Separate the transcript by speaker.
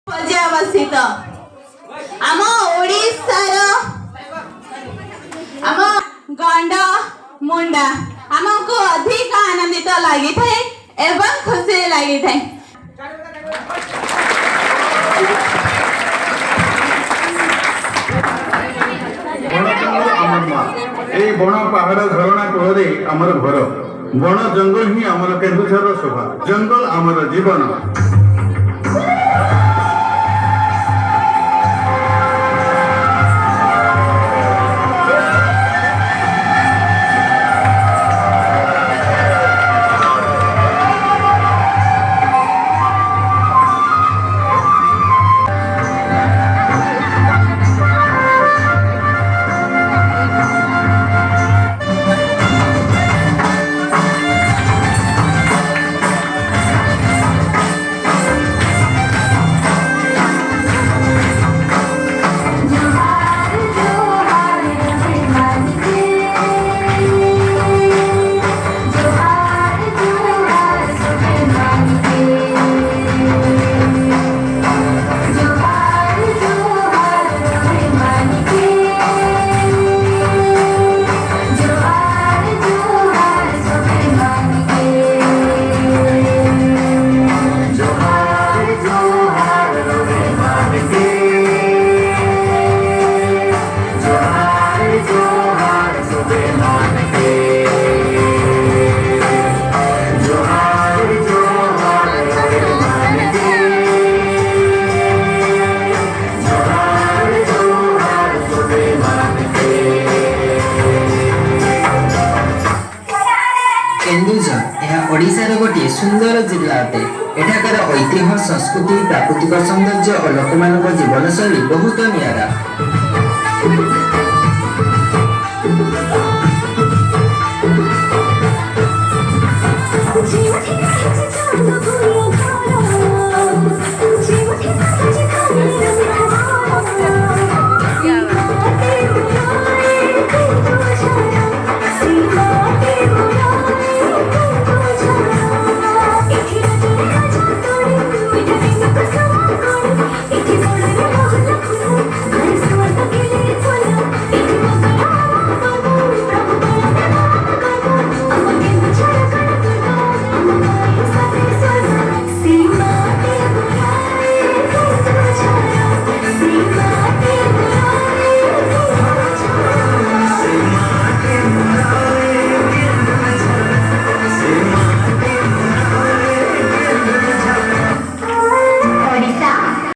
Speaker 1: पर्यावसित आम ओडिशार आम गंड मुंडा आमको अधिक आनंदित लगी थे एवं खुशी लगी थे।
Speaker 2: बण पहाड़ झरणा कूल आमर घर बण जंगल ही आमर केन्दुझर शोभा जंगल आमर जीवन।
Speaker 3: ओडिशार गोटे सुंदर जिला अटे। एठाकार ऐतिह्य संस्कृति प्राकृतिक सौंदर्य और लोक जीवनशैली बहुत नियारा।